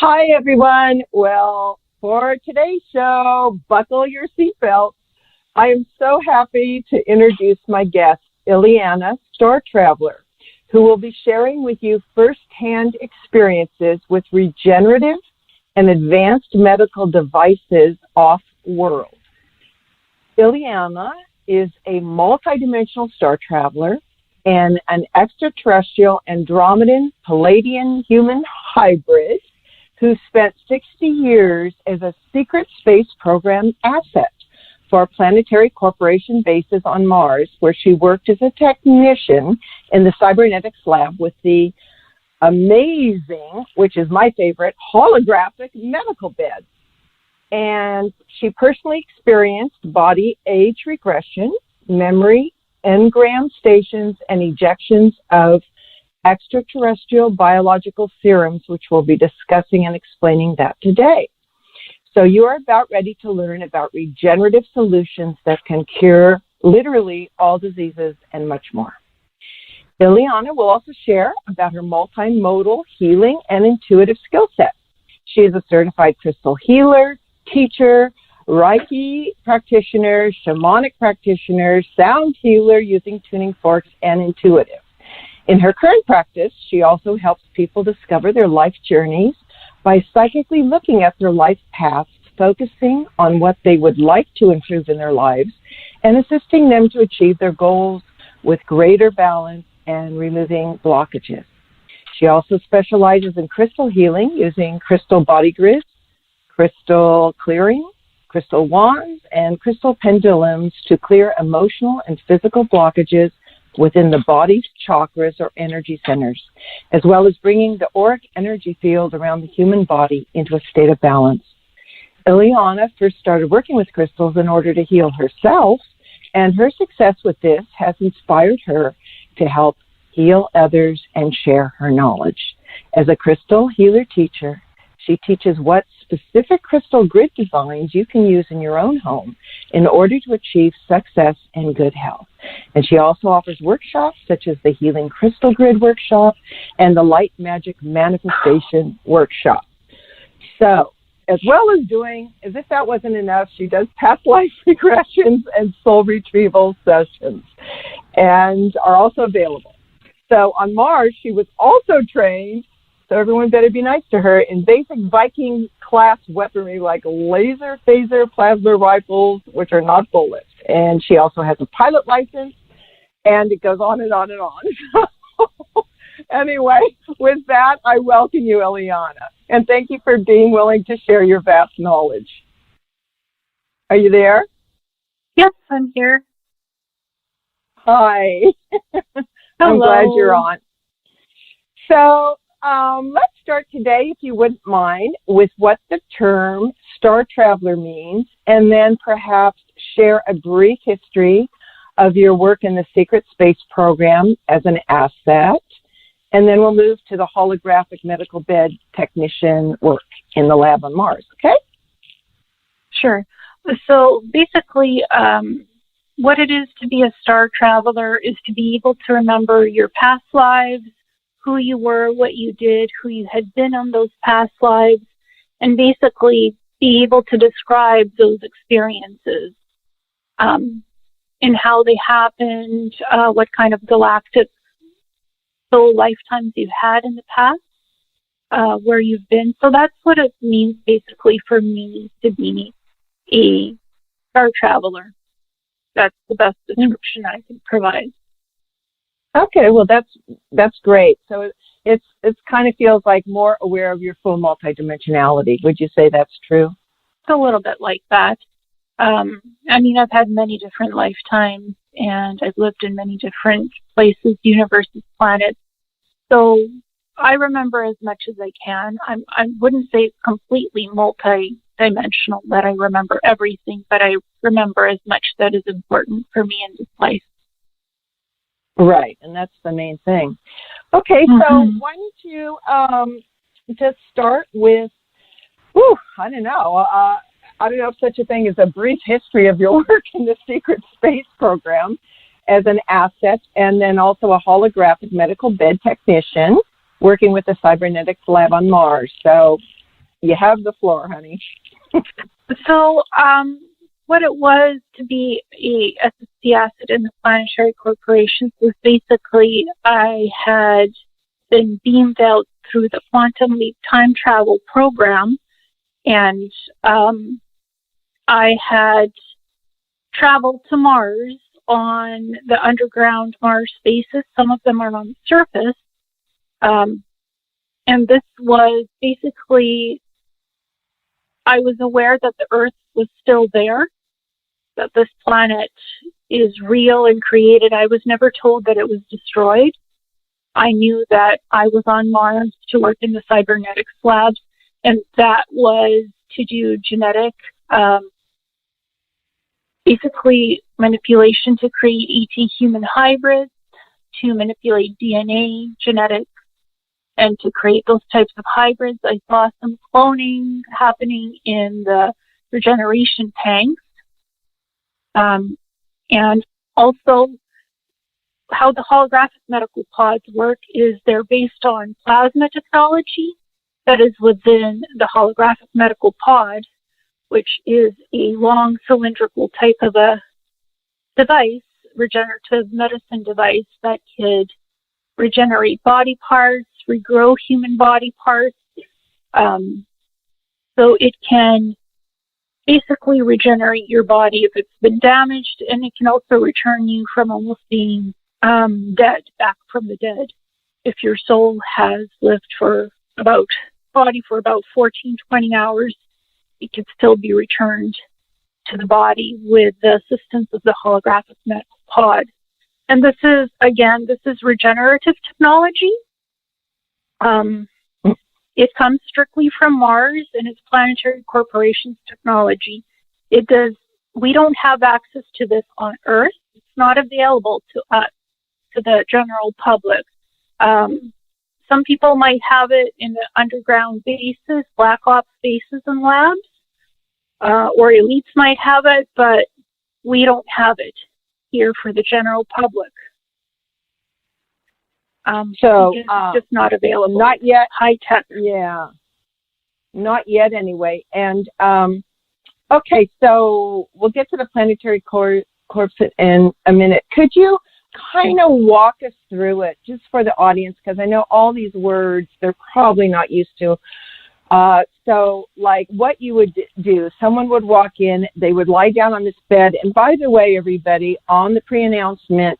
Hi, everyone. Well, for today's show, buckle your seatbelt. I am so happy to introduce my guest, Ileana, Star Traveler, who will be sharing with you firsthand experiences with regenerative and advanced medical devices off-world. Ileana is a multidimensional star traveler and an extraterrestrial Andromedan Palladian human hybrid who spent 60 years as a secret space program asset for planetary corporation bases on Mars, where she worked as a technician in the cybernetics lab with the amazing, which is my favorite, holographic medical bed. And she personally experienced body age regression, memory, Engram stations, and ejections of extraterrestrial biological serums, which we'll be discussing and explaining that today. So you are about ready to learn about regenerative solutions that can cure literally all diseases and much more. Ileana will also share about her multi-modal healing and intuitive skill set. She is a certified crystal healer, teacher, Reiki practitioner, shamanic practitioner, sound healer using tuning forks, and intuitive. In her current practice, she also helps people discover their life journeys by psychically looking at their life paths, focusing on what they would like to improve in their lives, and assisting them to achieve their goals with greater balance and removing blockages. She also specializes in crystal healing using crystal body grids, crystal clearing, crystal wands, and crystal pendulums to clear emotional and physical blockages within the body's chakras or energy centers, as well as bringing the auric energy field around the human body into a state of balance. Ileana first started working with crystals in order to heal herself, and her success with this has inspired her to help heal others and share her knowledge. As a crystal healer teacher, she teaches what specific crystal grid designs you can use in your own home in order to achieve success and good health. And she also offers workshops such as the Healing Crystal Grid Workshop and the Light Magic Manifestation Workshop. So, as well as doing, as if that wasn't enough, she does past life regressions and soul retrieval sessions and are also available. So on Mars, she was also trained, so everyone better be nice to her, in basic Viking class weaponry like laser, phaser, plasma rifles, which are not bullets. And she also has a pilot license, and it goes on and on and on. So, anyway, with that, I welcome you, Ileana, and thank you for being willing to share your vast knowledge. Are you there? Yes, I'm here. Hi. Hello. I'm glad you're on. So let's start today, if you wouldn't mind, with what the term Star Traveler means, and then perhaps share a brief history of your work in the Secret Space Program as an asset, and then we'll move to the holographic medical bed technician work in the lab on Mars, okay? Sure. So basically, what it is to be a star traveler is to be able to remember your past lives, who you were, what you did, who you had been on those past lives, and basically be able to describe those experiences and how they happened, what kind of galactic soul lifetimes you've had in the past, where you've been. So that's what it means basically for me to be a star traveler. That's the best description I can provide. Okay, well that's great. So it's kind of feels like more aware of your full multidimensionality. Would you say that's true? It's a little bit like that. I mean, I've had many different lifetimes, and I've lived in many different places, universes, planets. So I remember as much as I can. I wouldn't say it's completely multi-dimensional that I remember everything, but I remember as much that is important for me in this life. Right, and that's the main thing. Okay, so why don't you just start with, I don't know if such a thing as a brief history of your work in the Secret Space Program as an asset, and then also a holographic medical bed technician working with the cybernetics lab on Mars. So You have the floor, honey. So, what it was to be a SSC asset in the planetary corporations was basically I had been beamed out through the Quantum Leap time travel program, and I had traveled to Mars on the underground Mars bases. Some of them are on the surface. And this was basically, I was aware that the Earth was still there, that this planet is real and created. I was never told that it was destroyed. I knew that I was on Mars to work in the cybernetics labs, and that was to do genetic, basically manipulation to create ET human hybrids, to manipulate DNA, genetics, and to create those types of hybrids. I saw some cloning happening in the regeneration tanks. And also how the holographic medical pods work is they're based on plasma technology that is within the holographic medical pod, which is a long cylindrical type of a device, regenerative medicine device that could regenerate body parts, regrow human body parts. So it can basically regenerate your body if it's been damaged, and it can also return you from almost being dead, back from the dead. If your soul has lived for about 14, 20 hours, it can still be returned to the body with the assistance of the holographic medical pod. And this is regenerative technology. It comes strictly from Mars, and it's planetary corporations technology. We don't have access to this on Earth. It's not available to us, to the general public. Some people might have it in the underground bases, black ops bases and labs, or elites might have it, but we don't have it here for the general public. So it's just not available. Not yet. High tech. Yeah. Not yet, anyway. And okay, so we'll get to the planetary corpse in a minute. Could you kind of walk us through it, just for the audience, because I know all these words they're probably not used to. So, like, what you would do, someone would walk in, they would lie down on this bed, and by the way, everybody, on the pre-announcement,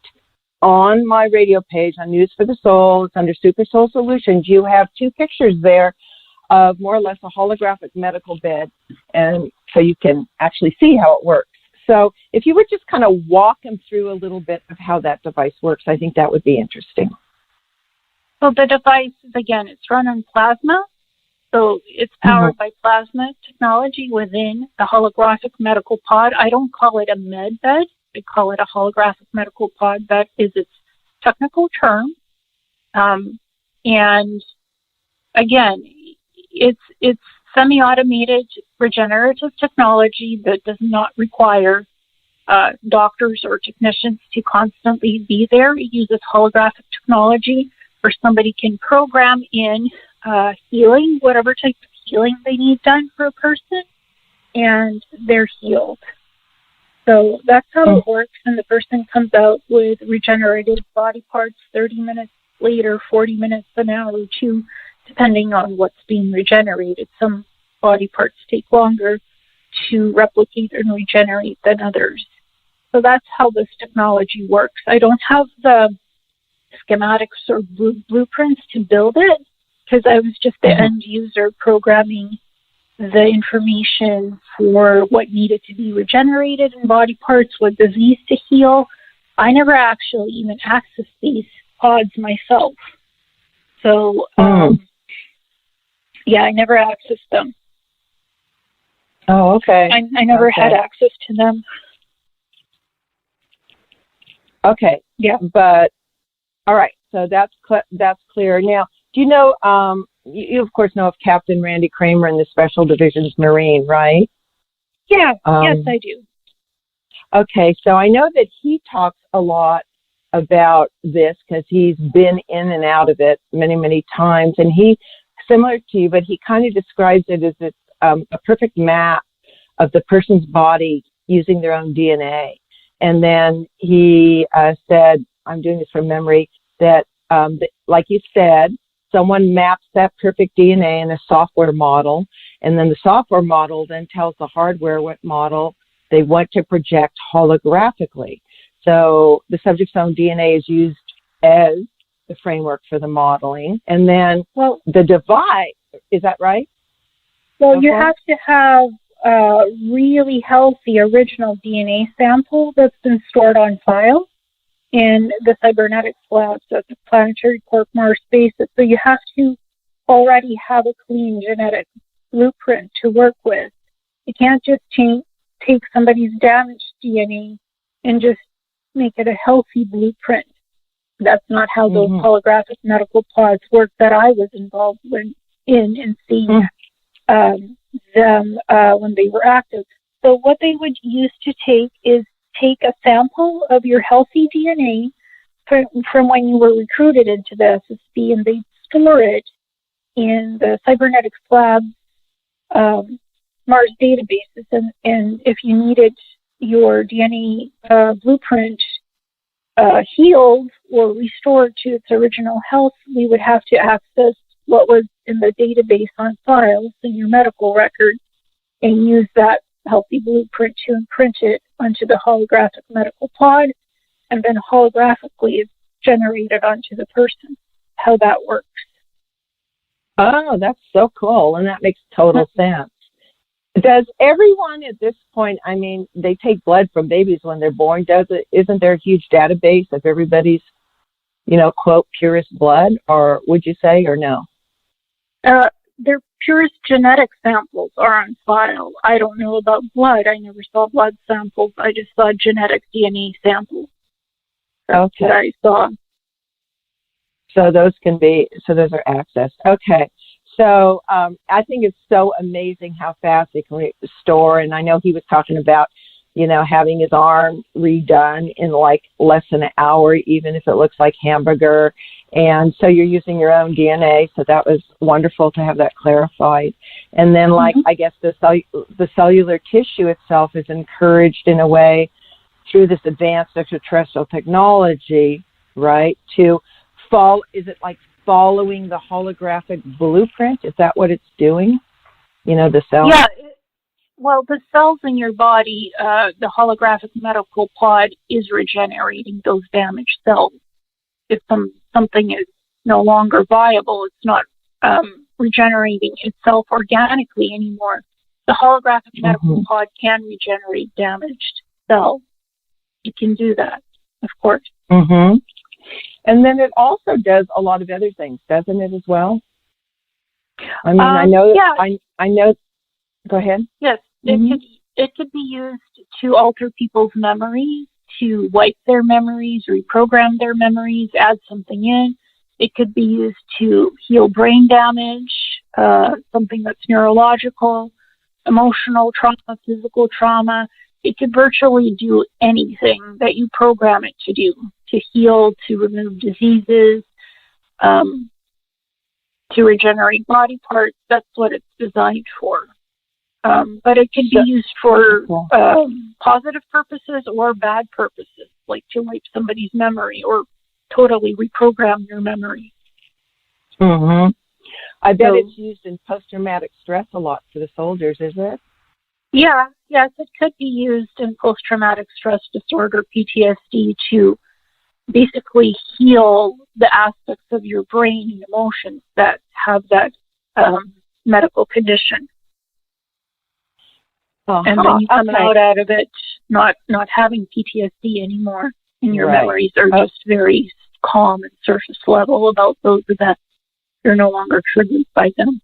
on my radio page, on News for the Soul, it's under Super Soul Solutions, you have two pictures there of more or less a holographic medical bed, and so you can actually see how it works. So if you would just kind of walk them through a little bit of how that device works, I think that would be interesting. So the device is, again, it's run on plasma. So it's powered by plasma technology within the holographic medical pod. I don't call it a med bed. I call it a holographic medical pod. That is its technical term. And again, it's semi-automated regenerative technology that does not require doctors or technicians to constantly be there. It uses holographic technology where somebody can program in healing, whatever type of healing they need done for a person, and they're healed. So that's how it works, and the person comes out with regenerated body parts 30 minutes later, 40 minutes, an hour or two, depending on what's being regenerated. Some body parts take longer to replicate and regenerate than others. So that's how this technology works. I don't have the schematics or blueprints to build it, because I was just the end user programming the information for what needed to be regenerated in body parts, what disease to heal. I never actually even accessed these pods myself. So, yeah, I never accessed them. Oh, okay. I never had access to them. Okay. Yeah. But, all right, so that's clear. Now, do you know, you of course know of Captain Randy Kramer in the Special Divisions Marine, right? Yeah, yes, I do. Okay, so I know that he talks a lot about this because he's been in and out of it many, many times, and he similar to you, but he kind of describes it as it's a perfect map of the person's body using their own DNA. And then he said, I'm doing this from memory, that like you said, someone maps that perfect DNA in a software model, and then the software model then tells the hardware what model they want to project holographically. So the subject's own DNA is used as the framework for the modeling. And then, the device, is that right? Well, you have to have a really healthy original DNA sample that's been stored on file in the cybernetics labs at the Planetary Corp Mars Bases. So you have to already have a clean genetic blueprint to work with. You can't just take somebody's damaged DNA and just make it a healthy blueprint. That's not how those holographic medical pods work that I was involved in seeing them when they were active. So what they would use to take a sample of your healthy DNA from when you were recruited into the SSB, and they'd store it in the cybernetics lab Mars databases. And if you needed your DNA blueprint healed or restored to its original health, we would have to access what was in the database on files in your medical record and use that healthy blueprint to imprint it onto the holographic medical pod, and then holographically it's generated onto the person. How that works. Oh, that's so cool, and that makes total sense. Does everyone at this point, I mean, they take blood from babies when they're born, isn't there a huge database of everybody's, quote, purest blood, or would you say, or no? Their purest genetic samples are on file. I don't know about blood. I never saw blood samples. I just saw genetic DNA samples. That's what I saw. So those those are accessed. Okay. So I think it's so amazing how fast they can restore. And I know he was talking about, having his arm redone in like less than an hour, even if it looks like hamburger. And so you're using your own DNA. So that was wonderful to have that clarified. And then I guess the cellular tissue itself is encouraged in a way through this advanced extraterrestrial technology, right, to fall. Is it like following the holographic blueprint? Is that what it's doing? The cells? Yeah. Well, the cells in your body, the holographic medical pod is regenerating those damaged cells. If something is no longer viable, it's not regenerating itself organically anymore. The holographic medical pod can regenerate damaged cells. It can do that, of course. Mm-hmm. And then it also does a lot of other things, doesn't it, as well? I mean, I know. Go ahead. Yes, it could be used to alter people's memories, to wipe their memories, reprogram their memories, add something in. It could be used to heal brain damage, something that's neurological, emotional trauma, physical trauma. It could virtually do anything that you program it to do, to heal, to remove diseases, to regenerate body parts. That's what it's designed for. But it can be used for positive purposes or bad purposes, like to wipe somebody's memory or totally reprogram your memory. Mm-hmm. I bet it's used in post-traumatic stress a lot for the soldiers, is it? Yes, it could be used in post-traumatic stress disorder, PTSD, to basically heal the aspects of your brain and emotions that have that medical condition. And then you come out of it not having PTSD anymore, and your memories are just very calm and surface level about those events. You're no longer triggered by them.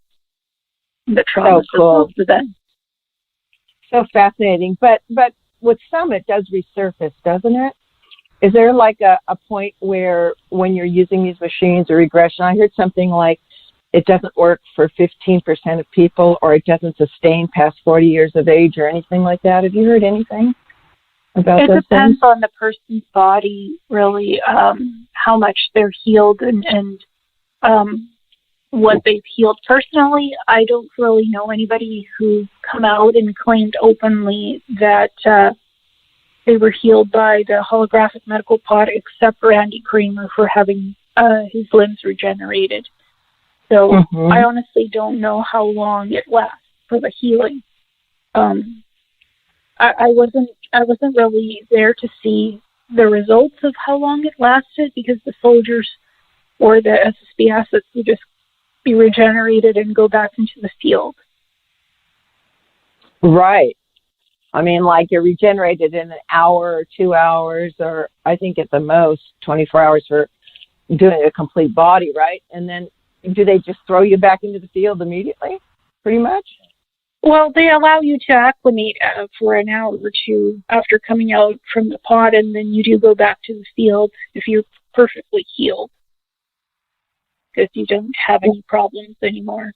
The trauma of those events. So fascinating. But with some, it does resurface, doesn't it? Is there like a point where when you're using these machines or regression, I heard something like it doesn't work for 15% of people, or it doesn't sustain past 40 years of age or anything like that? Have you heard anything about those things? It depends on the person's body, really, how much they're healed and what they've healed. Personally, I don't really know anybody who come out and claimed openly that they were healed by the holographic medical pod, except Randy Kramer for having his limbs regenerated. So I honestly don't know how long it lasts for the healing. I wasn't really there to see the results of how long it lasted, because the soldiers or the SSB assets would just be regenerated and go back into the field. Right. I mean, like, you're regenerated in an hour or 2 hours, or I think at the most 24 hours for doing a complete body, right? And then do they just throw you back into the field immediately, pretty much? Well, they allow you to acclimate for an hour or two after coming out from the pod, and then you do go back to the field if you're perfectly healed, because you don't have any problems anymore.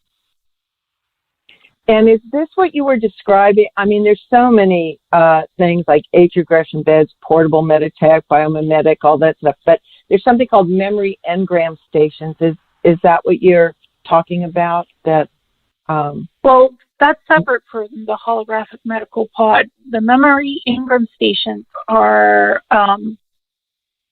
And is this what you were describing? I mean, there's so many things like age regression beds, portable Meditech, biomimetic, all that stuff, but there's something called memory engram stations. Is that what you're talking about? That Well, that's separate from the holographic medical pod. The memory engram stations are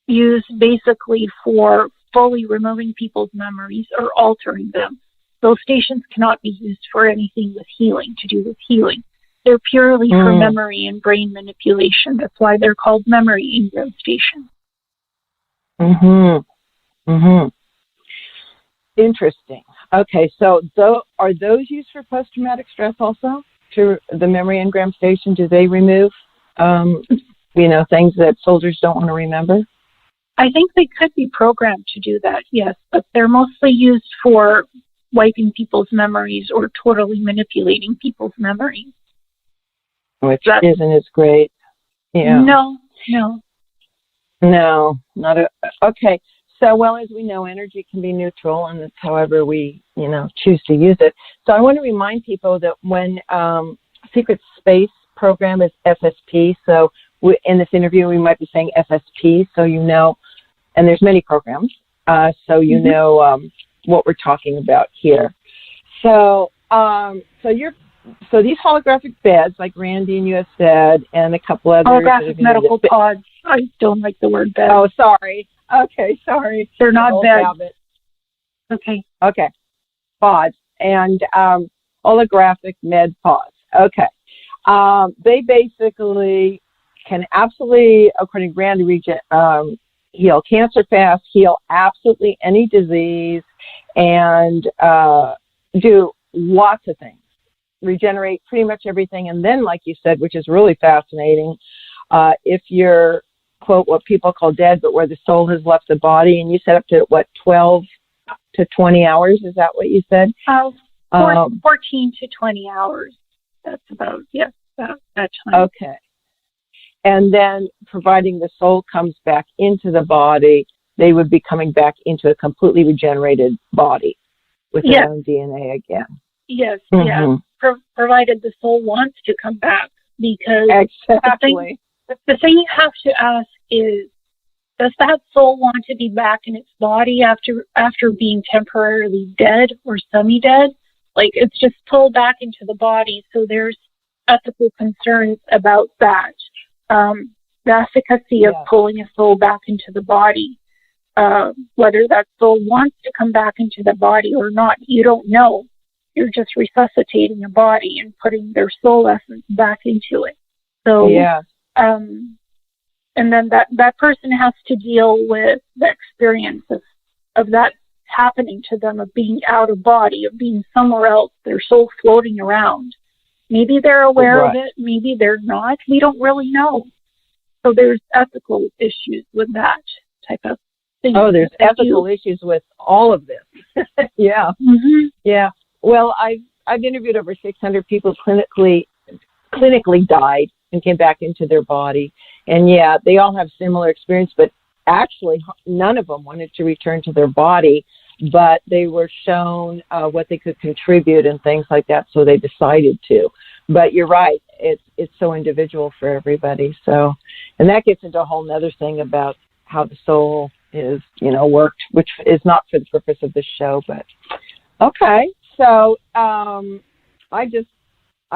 used basically for fully removing people's memories or altering them. Those stations cannot be used for anything with healing, to do with healing. They're purely for memory and brain manipulation. That's why they're called memory engram stations. Interesting. Okay, so are those used for post-traumatic stress also? To the memory engram station, do they remove, things that soldiers don't want to remember? I think they could be programmed to do that, yes, but they're mostly used for wiping people's memories or totally manipulating people's memories. Which isn't as great. Yeah. No, not okay. So, well, as we know, energy can be neutral, and it's however we, choose to use it. So I want to remind people that when Secret Space program is FSP, so in this interview we might be saying FSP, so and there's many programs, so know what we're talking about here. So, so these holographic beds, like Randy and you have said, and a couple others. Holographic medical pods. I don't like the word bed. Oh, sorry. Okay, sorry. They're not beds. Okay. Okay. Pods and holographic med pods. Okay. They basically can absolutely, according to Randy, heal cancer fast, heal absolutely any disease, and do lots of things. Regenerate pretty much everything. And then, like you said, which is really fascinating, if you're, quote, what people call dead, but where the soul has left the body, and you said up to, 12 to 20 hours, is that what you said? 14 to 20 hours. That's about, that time. Okay. And then, providing the soul comes back into the body, they would be coming back into a completely regenerated body with their own DNA again. Yes, provided the soul wants to come back, because exactly. The thing you have to ask is, does that soul want to be back in its body after being temporarily dead or semi-dead? Like, it's just pulled back into the body, so there's ethical concerns about that. The efficacy of pulling a soul back into the body, whether that soul wants to come back into the body or not, you don't know. You're just resuscitating a body and putting their soul essence back into it. So, and then that person has to deal with the experience of that happening to them, of being out of body, of being somewhere else, their soul floating around. Maybe they're aware of it, maybe they're not. We don't really know. So there's ethical issues with that type of thing. Oh, there's ethical issues with all of this. Yeah. Yeah. Well, I've interviewed over 600 people clinically died and came back into their body. And they all have similar experience, but actually none of them wanted to return to their body, but they were shown what they could contribute and things like that, so they decided to. But you're right, it's so individual for everybody. So, and that gets into a whole other thing about how the soul is, worked, which is not for the purpose of this show, but Okay. So I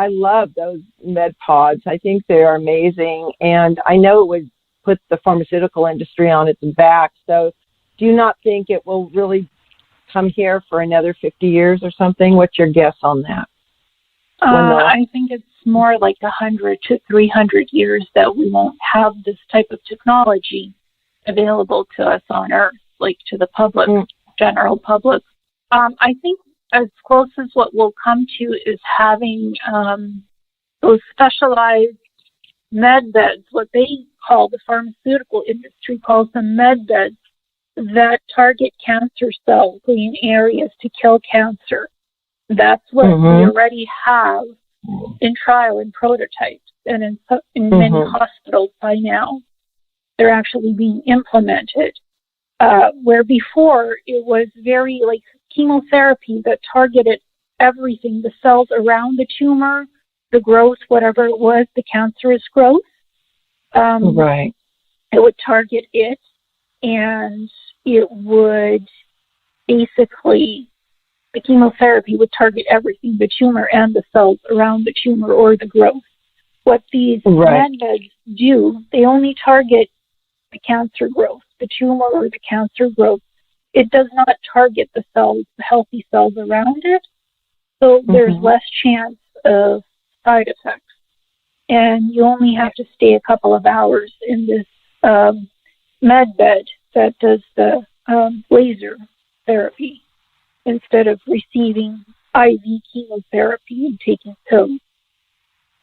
love those med pods. I think they are amazing. And I know it would put the pharmaceutical industry on its back. So do you not think it will really come here for another 50 years or something? What's your guess on that? I think it's more like 100 to 300 years that we won't have this type of technology available to us on Earth, like to the public, general public. I think as close as what we'll come to is having those specialized med beds, what they call, the pharmaceutical industry calls them med beds, that target cancer cells in areas to kill cancer. That's what we already have in trial and prototypes, and in many hospitals by now. They're actually being implemented. Where before it was very like chemotherapy that targeted everything, the cells around the tumor, the growth, whatever it was, the cancerous growth. Right. It would target it, and it would basically, the chemotherapy would target everything, the tumor and the cells around the tumor or the growth. What these med-beds do, they only target the cancer growth, the tumor or the cancer growth. It does not target the cells, the healthy cells around it. So there's less chance of side effects. And you only have to stay a couple of hours in this med bed that does the laser therapy instead of receiving IV chemotherapy and taking pills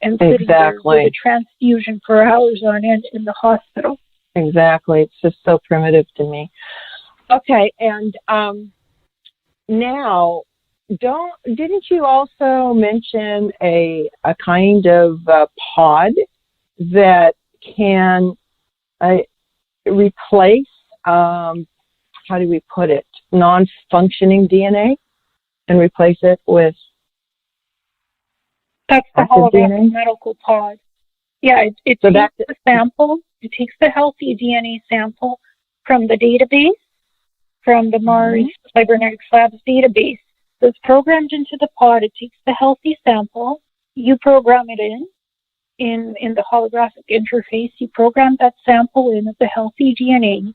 and sitting there with a transfusion for hours on end in the hospital. Exactly. It's just so primitive to me. Okay, and now, didn't you also mention a kind of pod that can replace, how do we put it, non-functioning DNA and replace it with That's the holographic medical pod. Yeah, it takes the sample. It takes the healthy DNA sample from the database, from the Mars Cybernetics Labs database. So it's programmed into the pod. It takes the healthy sample. You program it in the holographic interface. You program that sample in of the healthy DNA,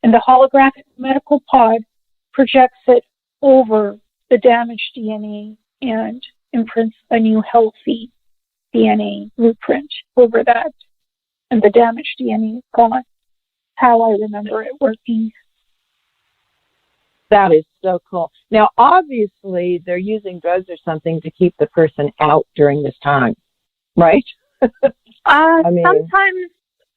and the holographic medical pod projects it over the damaged DNA and imprints a new healthy DNA blueprint over that. And the damaged DNA is gone. How I remember it working. That is so cool. Now, obviously, they're using drugs or something to keep the person out during this time, right? Sometimes,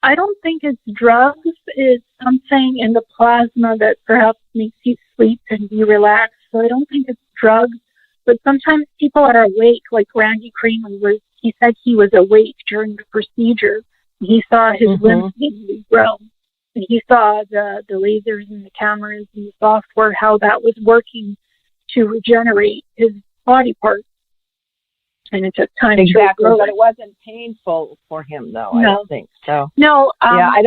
I don't think it's drugs. It's something in the plasma that perhaps makes you sleep and be relaxed. So I don't think it's drugs. But sometimes people are awake, like Randy Kramer, where he said he was awake during the procedure. He saw his lymph being grown. And he saw the lasers and the cameras and the software, how that was working to regenerate his body parts. And it took time to grow. But it wasn't painful for him, though, I don't think. So. No, I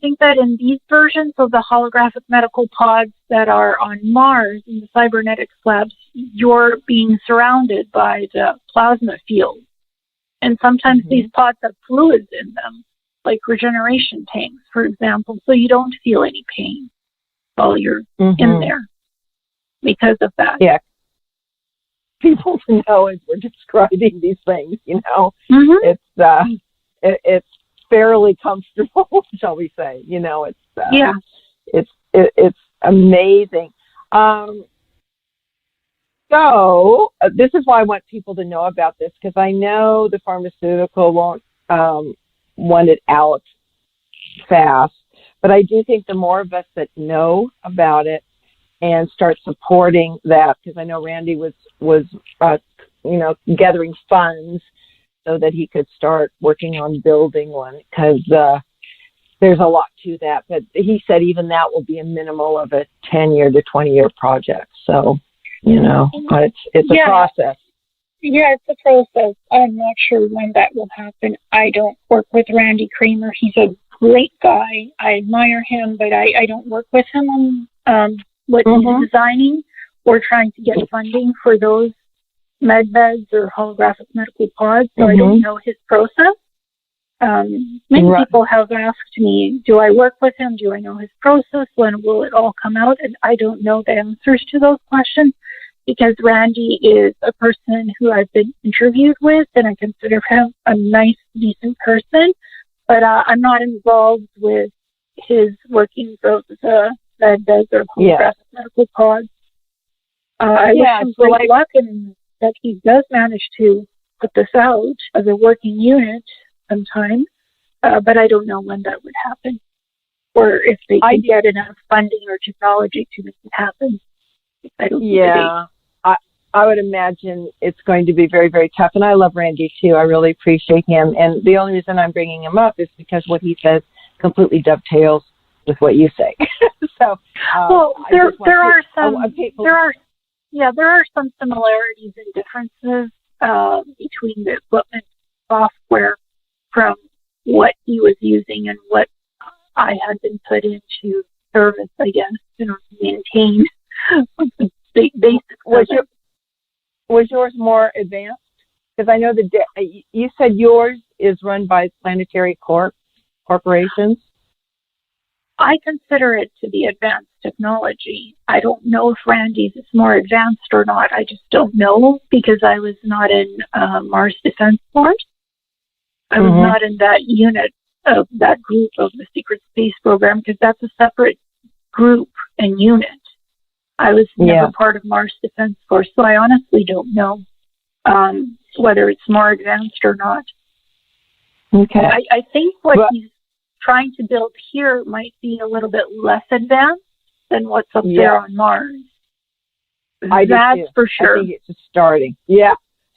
think that in these versions of the holographic medical pods that are on Mars in the cybernetics labs, you're being surrounded by the plasma field. And sometimes these pods have fluids in them, like regeneration tanks, for example, so you don't feel any pain while you're in there because of that. Yeah. People know as we're describing these things, it's fairly comfortable, shall we say? It's amazing. So this is why I want people to know about this, because I know the pharmaceutical won't want it out fast, but I do think the more of us that know about it and start supporting that, because I know Randy was gathering funds so that he could start working on building one, because there's a lot to that. But he said even that will be a minimal of a 10-year to 20-year project. So, it's a process. Yeah, it's a process. I'm not sure when that will happen. I don't work with Randy Kramer. He's a great guy. I admire him, but I don't work with him on what he's designing. we're trying to get funding for those med beds or holographic medical pods, so I don't know his process. Many people have asked me, do I work with him? Do I know his process? When will it all come out? And I don't know the answers to those questions because Randy is a person who I've been interviewed with, and I consider him a nice, decent person. But I'm not involved with his workings of the med beds or holographic medical pods. I wish him great luck and that he does manage to put this out as a working unit sometime, but I don't know when that would happen or if they can get enough funding or technology to make it happen. I don't know. I would imagine it's going to be very, very tough. And I love Randy, too. I really appreciate him. And the only reason I'm bringing him up is because what he says completely dovetails with what you say. So, there are some similarities and differences between the equipment software from what he was using and what I had been put into service, I guess, to maintain the basic. Was yours more advanced? Because I know you said yours is run by Planetary Corporations. I consider it to be advanced technology. I don't know if Randy's is more advanced or not. I just don't know because I was not in Mars Defense Force. I was not in that unit of that group of the Secret Space Program because that's a separate group and unit. I was never part of Mars Defense Force, so I honestly don't know whether it's more advanced or not. Okay. I think what he's trying to build here might be a little bit less advanced than what's up there on Mars. That's for sure. I think it's just starting. Yeah.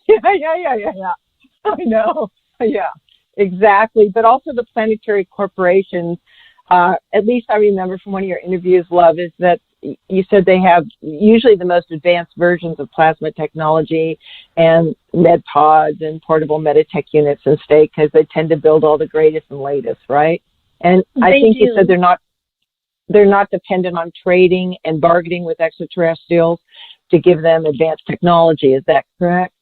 I know. Yeah, exactly. But also the Planetary Corporations, at least I remember from one of your interviews, Love, is that you said they have usually the most advanced versions of plasma technology and med pods and portable Meditech units and stay because they tend to build all the greatest and latest, right? And I think you said they're not dependent on trading and bargaining with extraterrestrials to give them advanced technology. Is that correct?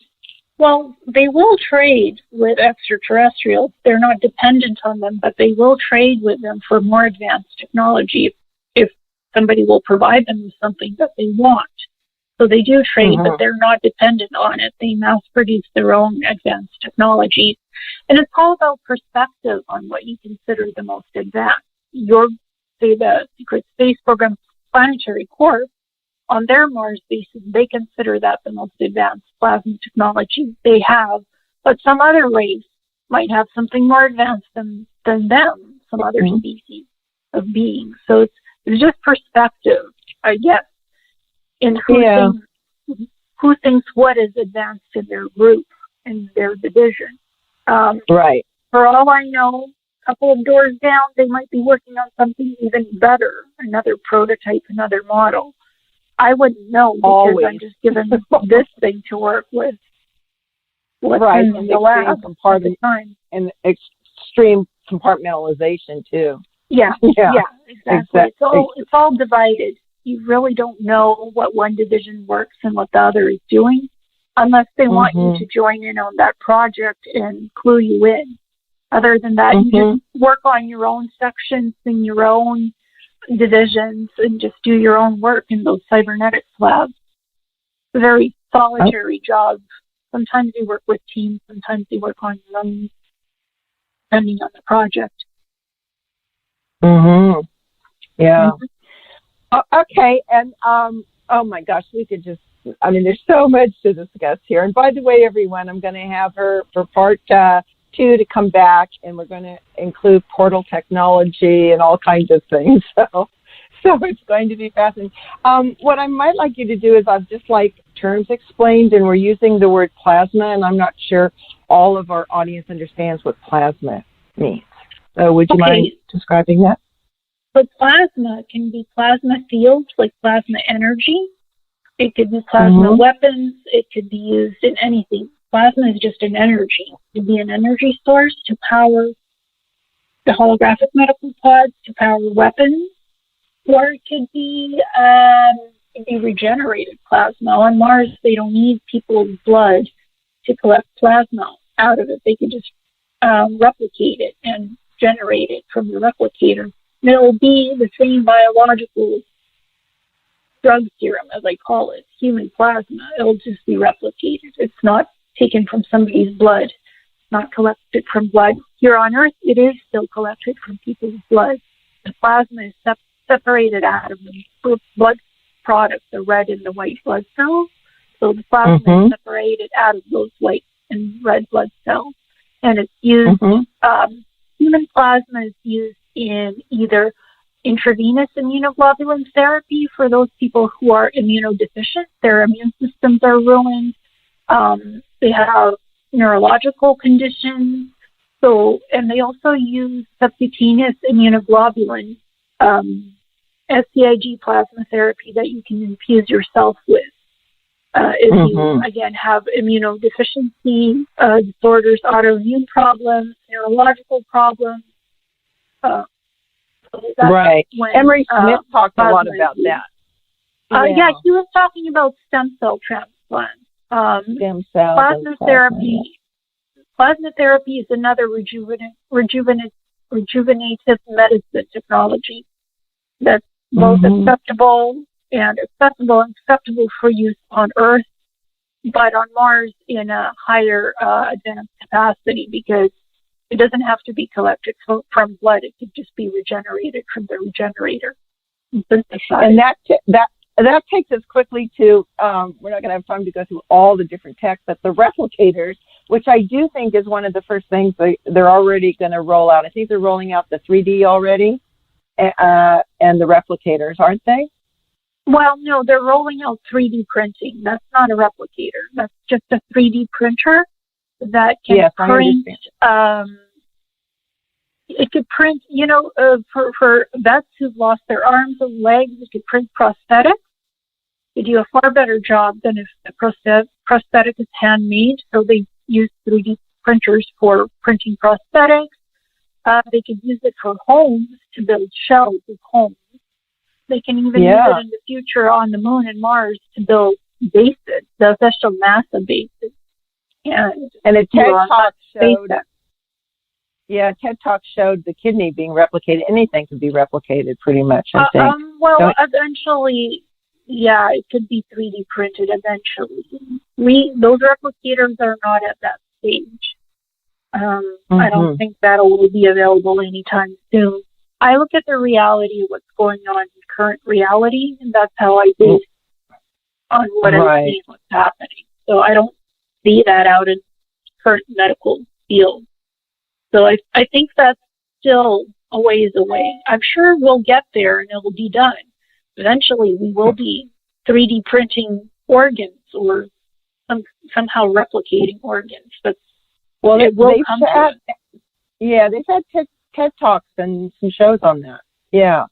Well, they will trade with extraterrestrials. They're not dependent on them, but they will trade with them for more advanced technology if somebody will provide them with something that they want. So they do trade, but they're not dependent on it. They mass produce their own advanced technologies. And it's all about perspective on what you consider the most advanced. Say the Secret Space Program Planetary Corp, on their Mars bases, they consider that the most advanced plasma technology they have. But some other race might have something more advanced than them, some other species of beings. So it's just perspective, I guess, in who thinks what is advanced in their group and their division. Right. For all I know, a couple of doors down, they might be working on something even better, another prototype, another model. I wouldn't know because I'm just given this thing to work with. What's in the lab at the time. And extreme compartmentalization, too. Yeah, exactly. It's all divided. You really don't know what one division works and what the other is doing unless they want you to join in on that project and clue you in. Other than that, you just work on your own sections and your own divisions and just do your own work in those cybernetics labs. It's a very solitary job. Sometimes you work with teams, sometimes you work on your own, depending on the project. Yeah. Okay, and oh my gosh, we could just, there's so much to discuss here. And by the way, everyone, I'm going to have her for part 2 to come back, and we're going to include portal technology and all kinds of things. So it's going to be fascinating. What I might like you to do is I've just like terms explained, and we're using the word plasma, and I'm not sure all of our audience understands what plasma means. So would you mind describing that? But plasma can be plasma fields, like plasma energy. It could be plasma weapons. It could be used in anything. Plasma is just an energy. It could be an energy source to power the holographic medical pods, to power weapons, or it could be can be regenerated plasma. On Mars, they don't need people's blood to collect plasma out of it. They can just replicate it and generate it from the replicator. And it'll be the same biological drug serum, as I call it, human plasma. It'll just be replicated. It's not taken from somebody's blood, not collected from blood. Here on Earth, it is still collected from people's blood. The plasma is separated out of the blood product, the red and the white blood cells. So the plasma is separated out of those white and red blood cells. And it's used, human plasma is used in either intravenous immunoglobulin therapy for those people who are immunodeficient. Their immune systems are ruined. They have neurological conditions. So, and they also use subcutaneous immunoglobulin, SCIG plasma therapy that you can infuse yourself with. If you, again, have immunodeficiency disorders, autoimmune problems, neurological problems. Right. When, Emery Smith talked a lot about that. Yeah, he was talking about stem cell transplant. Stem cell plasma therapy. Plasma therapy is another rejuvenative medicine technology that's both acceptable and acceptable for use on Earth, but on Mars in a higher advanced capacity, because it doesn't have to be collected from blood. It could just be regenerated from the regenerator. And that takes us quickly to, we're not going to have time to go through all the different techs, but the replicators, which I do think is one of the first things they're already going to roll out. I think they're rolling out the 3D already, and the replicators, aren't they? Well, no, they're rolling out 3D printing. That's not a replicator. That's just a 3D printer that can print. It could print, for vets who've lost their arms and legs, it could print prosthetics. They do a far better job than if the prosthetic is handmade. So they use 3D printers for printing prosthetics. They could use it for homes to build shells of homes. They can even use it in the future on the Moon and Mars to build bases, the official NASA bases. And a TED Talk showed. Yeah, TED Talk showed the kidney being replicated. Anything could be replicated, pretty much. I think. Eventually, it could be 3D printed. Eventually, those replicators are not at that stage. I don't think that will be available anytime soon. I look at the reality of what's going on in current reality, and that's how I base on what I see, what's happening. So I don't see that out in current medical field. So I think that's still a ways away. I'm sure we'll get there and it will be done. Eventually, we will be 3D printing organs or somehow replicating organs. But it will come to it. Yeah, they've had TED Talks and some shows on that. Yeah,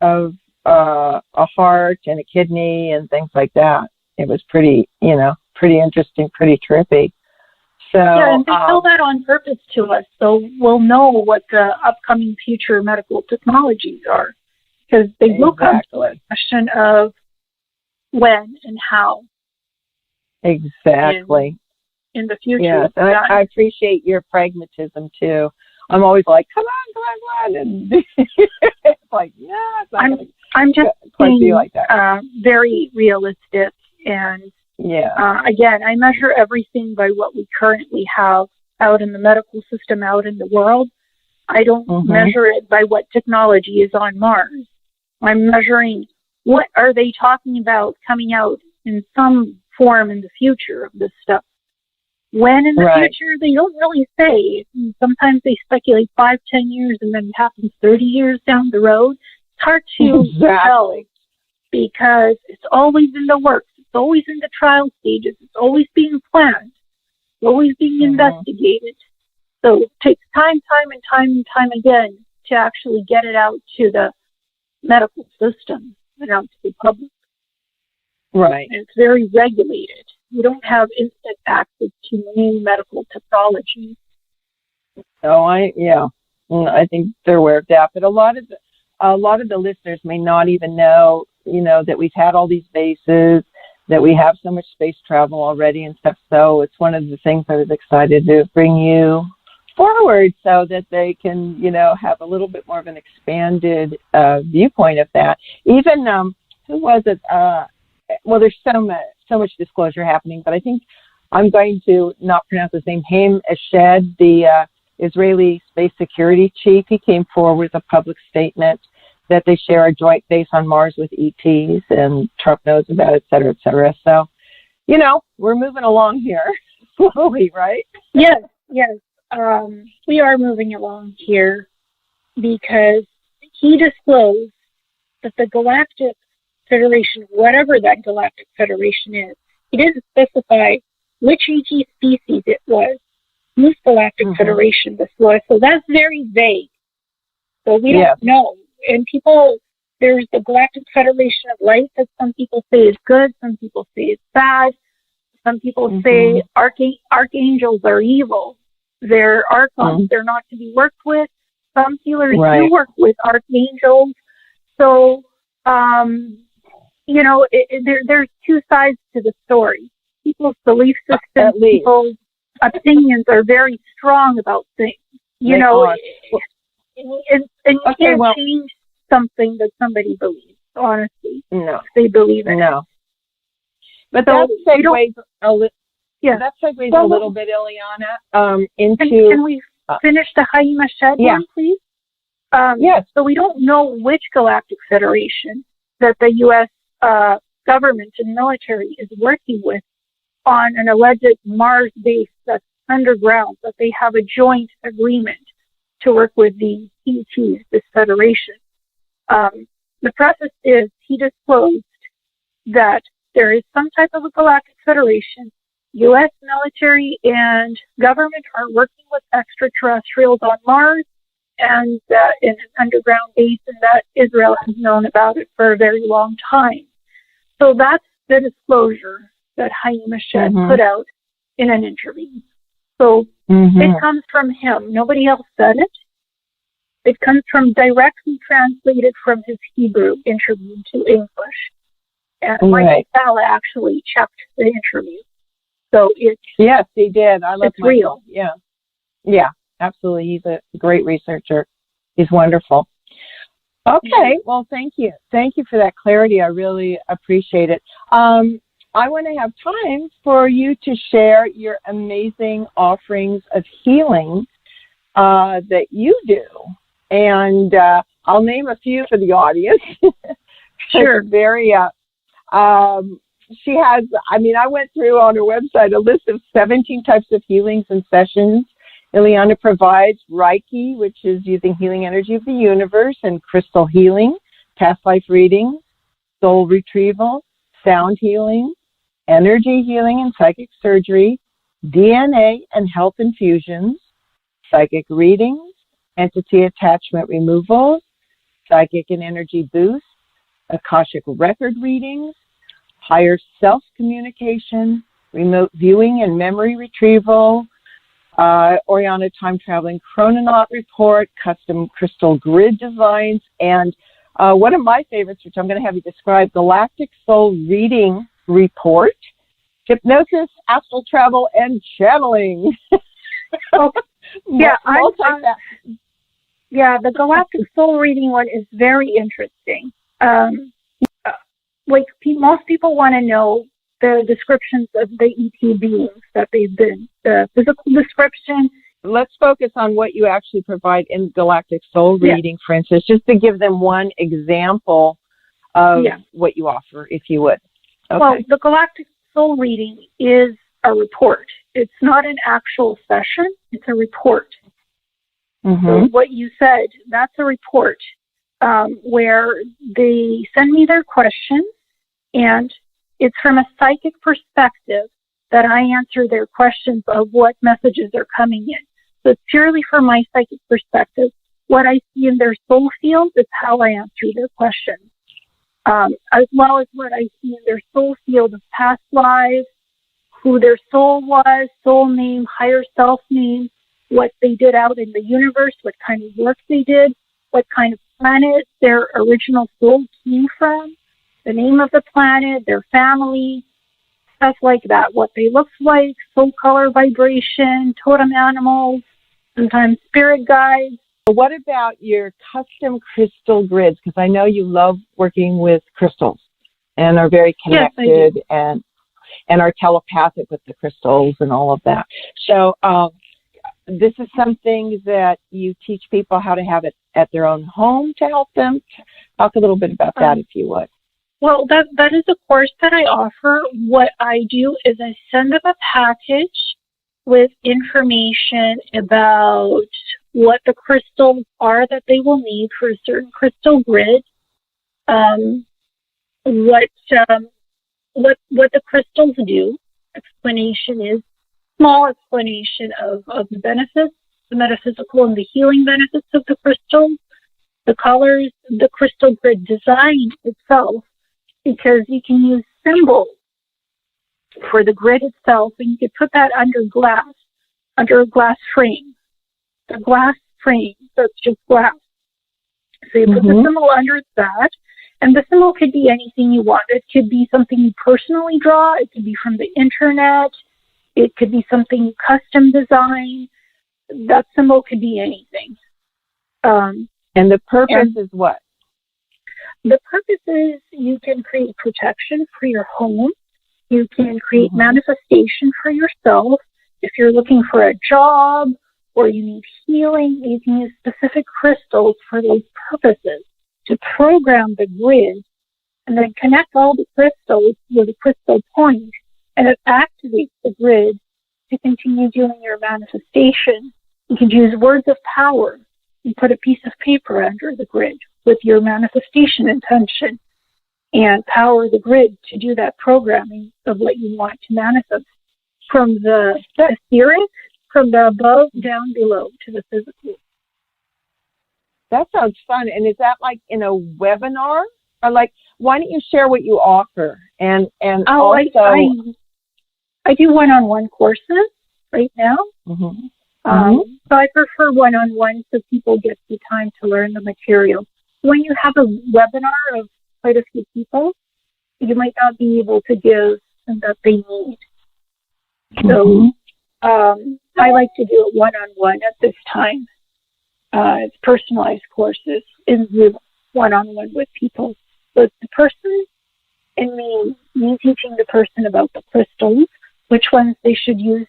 of a heart and a kidney and things like that. It was pretty interesting, pretty trippy. So, and they tell that on purpose to us, so we'll know what the upcoming future medical technologies are, because they will come to a question of when and how. Exactly. In the future. Yes, and I appreciate your pragmatism too. I'm always like, come on, and it's like, it's not I'm just being like that. Very realistic, and again, I measure everything by what we currently have out in the medical system, out in the world. I don't measure it by what technology is on Mars. I'm measuring what are they talking about coming out in some form in the future of this stuff. When in the future, they don't really say. Sometimes they speculate 5-10 years, and then it happens 30 years down the road. It's hard to tell because it's always in the works. It's always in the trial stages. It's always being planned. It's always being investigated. So it takes time and time again to actually get it out to the medical system and out to the public. Right. And it's very regulated. We don't have instant access to new medical technology. So I think they're aware of that. But a lot of the listeners may not even know that we've had all these bases, that we have so much space travel already and stuff. So it's one of the things I was excited to bring you forward so that they can, have a little bit more of an expanded viewpoint of that. Even, who was it? Well, there's so much disclosure happening, but I think I'm going to not pronounce his name, Haim Eshed, the Israeli space security chief. He came forward with a public statement that they share a joint base on Mars with ETs, and Trump knows about it, et cetera, et cetera. So, we're moving along here slowly, right? Yes. We are moving along here because he disclosed that the Galactic Federation, whatever that Galactic Federation is, he didn't specify which ET species it was, whose Galactic Federation this was. So that's very vague. So we don't know. And there's the Galactic Federation of Light that some people say is good, some people say it's bad. Some people say archangels are evil. They're archons. They're not to be worked with. Some healers do work with archangels. So, there's two sides to the story. People's belief systems, people's opinions are very strong about things. And you can't change something that somebody believes, honestly. No. They believe in it. But that segues that segues a little bit, Ileana, into... Can we finish the Haim Eshed one, please? Yes. So we don't know which Galactic Federation that the U.S. Government and military is working with on an alleged Mars base that's underground, that they have a joint agreement to work with the ETs, this federation. The preface is he disclosed that there is some type of a Galactic Federation. U.S. military and government are working with extraterrestrials on Mars and in an underground base, and that Israel has known about it for a very long time. So that's the disclosure that Haim Eshed put out in an interview. So it comes from him. Nobody else said it. It comes directly translated from his Hebrew interview to English. And Michael Sala actually checked the interview. So yes, he did. I love it's real. Yeah, absolutely. He's a great researcher. He's wonderful. Okay, well, thank you. Thank you for that clarity. I really appreciate it. I want to have time for you to share your amazing offerings of healing that you do. And I'll name a few for the audience. Sure. Very, she has, I went through on her website a list of 17 types of healings and sessions. Ileana provides Reiki, which is using healing energy of the universe, and crystal healing, past life readings, soul retrieval, sound healing, energy healing and psychic surgery, DNA and health infusions, psychic readings, entity attachment removals, psychic and energy boosts, Akashic record readings, higher self communication, remote viewing and memory retrieval, Oriana time traveling chrononaut report, custom crystal grid designs, and one of my favorites, which I'm going to have you describe, Galactic Soul Reading Report, hypnosis, astral travel, and channeling. The Galactic Soul Reading one is very interesting. Most people want to know the descriptions of the ET beings that they've been, the physical description. Let's focus on what you actually provide in Galactic Soul Reading, for instance, just to give them one example of what you offer, if you would. Okay. Well, the Galactic Soul Reading is a report. It's not an actual session. It's a report. So what you said, that's a report where they send me their questions, and it's from a psychic perspective that I answer their questions of what messages are coming in. So it's purely from my psychic perspective. What I see in their soul field is how I answer their questions, as well as what I see in their soul field of past lives, who their soul was, soul name, higher self name, what they did out in the universe, what kind of work they did, what kind of planet their original soul came from, the name of the planet, their family, stuff like that, what they look like, soul color, vibration, totem animals, sometimes spirit guides. What about your custom crystal grids? Because I know you love working with crystals and are very connected. Yes, and are telepathic with the crystals and all of that. So this is something that you teach people how to have it at their own home to help them. Talk a little bit about that, if you would. Well, that is a course that I offer. What I do is I send them a package with information about what the crystals are that they will need for a certain crystal grid, what the crystals do. Explanation is small explanation of the benefits, the metaphysical and the healing benefits of the crystals, the colors, the crystal grid design itself, because you can use symbols for the grid itself, and you could put that under a glass frame. The glass frame, so it's just glass. So you put the symbol under that, and the symbol could be anything you want. It could be something you personally draw. It could be from the internet. It could be something custom designed. That symbol could be anything. And the purpose is what? The purpose is you can create protection for your home. You can create manifestation for yourself. If you're looking for a job or you need healing, you can use specific crystals for those purposes to program the grid and then connect all the crystals with a crystal point, and it activates the grid to continue doing your manifestation. You can use words of power and put a piece of paper under the grid with your manifestation intention and power the grid to do that programming of what you want to manifest from the etheric, from the above down below to the physical. That sounds fun. And is that like in a webinar? Or like, why don't you share what you offer? And also... I do one-on-one courses right now. So I prefer one-on-one so people get the time to learn the material. When you have a webinar of quite a few people, you might not be able to give them that they need. So I like to do it one-on-one at this time. It's personalized courses in Zoom, one-on-one with people. So it's the person and me teaching the person about the crystals, which ones they should use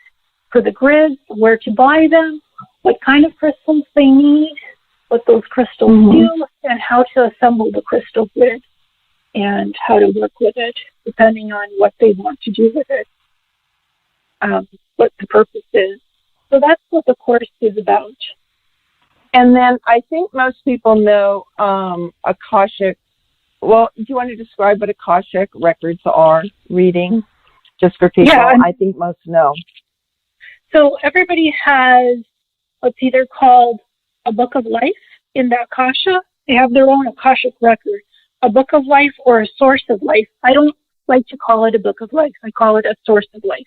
for the grids, where to buy them, what kind of crystals they need, what those crystals do, and how to assemble the crystal grid and how to work with it, depending on what they want to do with it, what the purpose is. So that's what the course is about. And then I think most people know Akashic. Well, do you want to describe what Akashic records are, reading, just for people? Yeah, I think most know. So everybody has what's either called a book of life in the Akasha. They have their own Akashic record, a book of life or a source of life. I don't like to call it a book of life. I call it a source of life.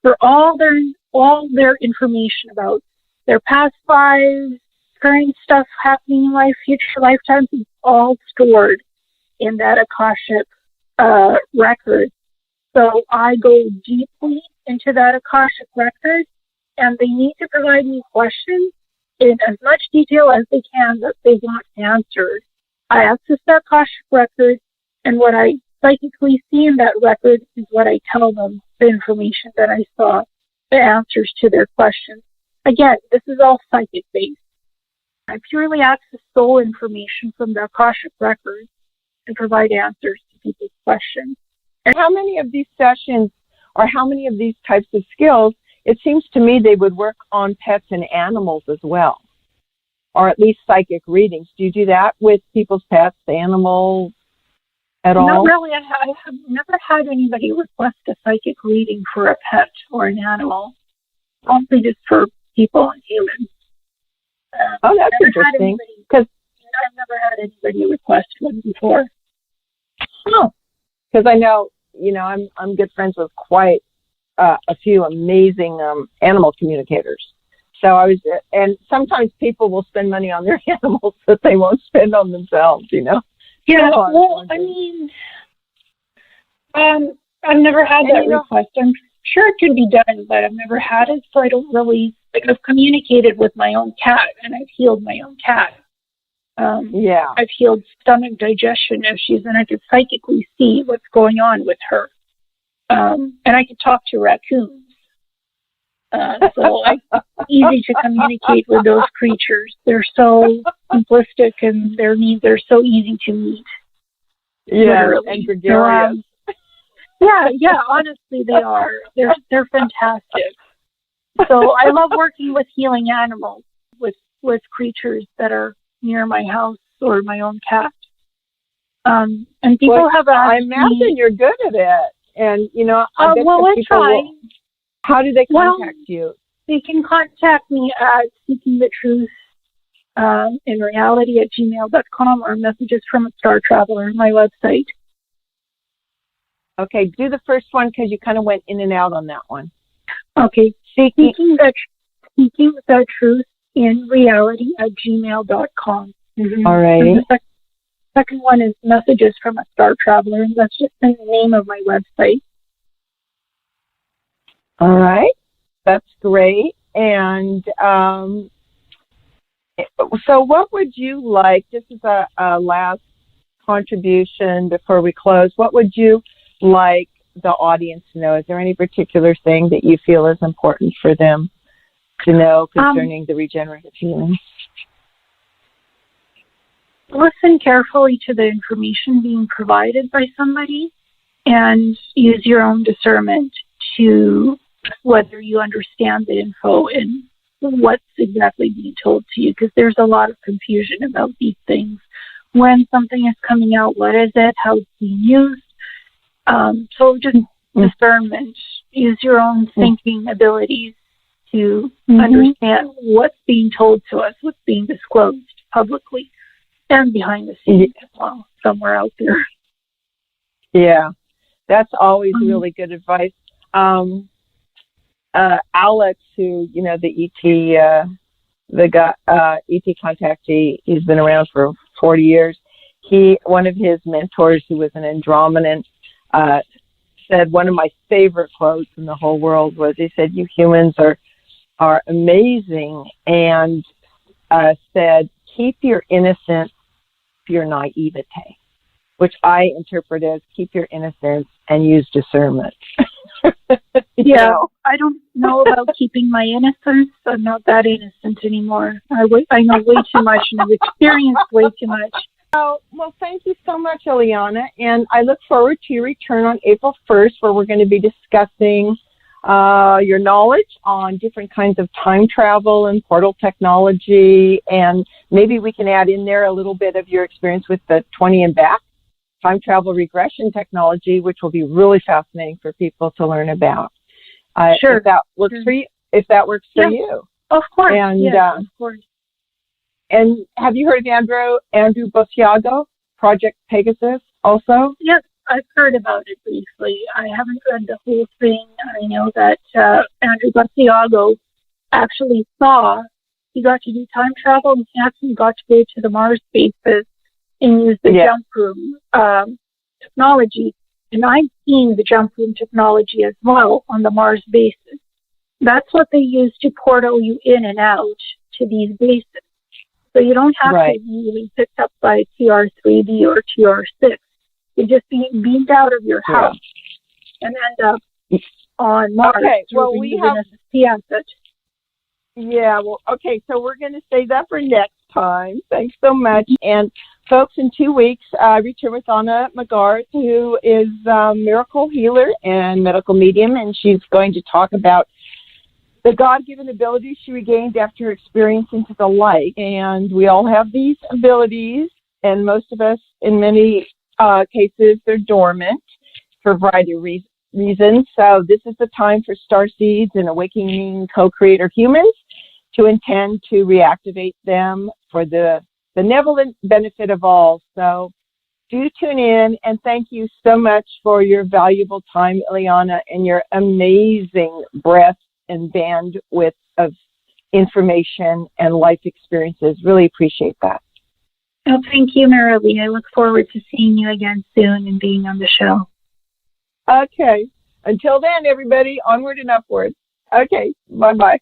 For all their information about their past lives, current stuff happening in life, future lifetimes, it's all stored in that Akashic record. So I go deeply into that Akashic record, and they need to provide me questions in as much detail as they can that they want answered. I access that Akashic record, and what I psychically see in that record is what I tell them, the information that I saw, the answers to their questions. Again, this is all psychic-based. I purely access soul information from the Akashic record and provide answers to people's questions. And how many of these sessions, or how many of these types of skills, it seems to me they would work on pets and animals as well, or at least psychic readings. Do you do that with people's pets, animals, at all? Not really. I have never had anybody request a psychic reading for a pet or an animal, mostly just for people and humans. Oh, that's interesting. Because I've never had anybody request one before. Oh, because I know, I'm good friends with quite a few amazing animal communicators. So and sometimes people will spend money on their animals that they won't spend on themselves, Yeah, well, I mean, I've never had that request. I'm sure it could be done, but I've never had it, so I don't really, I've communicated with my own cat, and I've healed my own cat. I've healed stomach digestion issues, and I could psychically see what's going on with her. And I could talk to raccoons. So it's easy to communicate with those creatures. They're so simplistic, and their needs are so easy to meet. Yeah, and gregarious. Yeah, honestly, they are. They're fantastic. So I love working with healing animals, with creatures that are near my house or my own cat. And people have asked I imagine you're good at it. And, I bet I try. How do they contact you? They can contact me at seekingthetruth.inreality@gmail.com or messages from a Star Traveler, my website. Okay, do the first one because you kind of went in and out on that one. Okay, seeking the truth in reality@gmail.com. Mm-hmm. All right. The second one is messages from a Star Traveler, and that's just the name of my website. All right, that's great. And so what would you like, this is a last contribution before we close, what would you like the audience to know? Is there any particular thing that you feel is important for them to know concerning the regenerative healing? Listen carefully to the information being provided by somebody and use your own discernment to whether you understand the info and what's exactly being told to you, because there's a lot of confusion about these things. When something is coming out, what is it, how it's being used? So just discernment, use your own thinking abilities to understand what's being told to us, what's being disclosed publicly and behind the scenes as well, somewhere out there. Yeah, that's always really good advice. Alex, who, the ET contactee, he's been around for 40 years. One of his mentors, who was an Andromedan, said one of my favorite quotes in the whole world was, he said, "You humans are amazing," and said, "Keep your innocence, your naivete," which I interpret as keep your innocence and use discernment. Yeah, I don't know about keeping my innocence. I'm not that innocent anymore. I know way too much, and I've experienced way too much. Well, thank you so much, Ileana, and I look forward to your return on April 1st, where we're going to be discussing your knowledge on different kinds of time travel and portal technology, and maybe we can add in there a little bit of your experience with the 20 and back time travel regression technology, which will be really fascinating for people to learn about. Sure. If that works for you. you. Of course. And, of course. And have you heard of Andrew Bosiago, Project Pegasus, also? Yes, I've heard about it briefly. I haven't read the whole thing. I know that Andrew Bosiago actually he got to do time travel, and he actually got to go to the Mars bases and use the jump room technology. And I've seen the jump room technology as well on the Mars bases. That's what they use to portal you in and out to these bases. So you don't have to be really picked up by TR3B or TR6. You're just being beamed out of your house and end up on Mars. Okay, well, we have an SST asset. Yeah, well, okay, so we're going to save that for next time. Thanks so much. And folks, in 2 weeks, I return with Anna McGarth, who is a miracle healer and medical medium, and she's going to talk about the God-given abilities she regained after experiencing the light. And we all have these abilities, and most of us, in many cases, they're dormant for a variety of reasons. So this is the time for starseeds and awakening co-creator humans to intend to reactivate them for the benevolent benefit of all. So do tune in, and thank you so much for your valuable time, Ileana, and your amazing breadth and bandwidth of information and life experiences. Really appreciate that. Oh, thank you, Marilee. I look forward to seeing you again soon and being on the show. Okay. Until then, everybody, onward and upward. Okay. Bye-bye.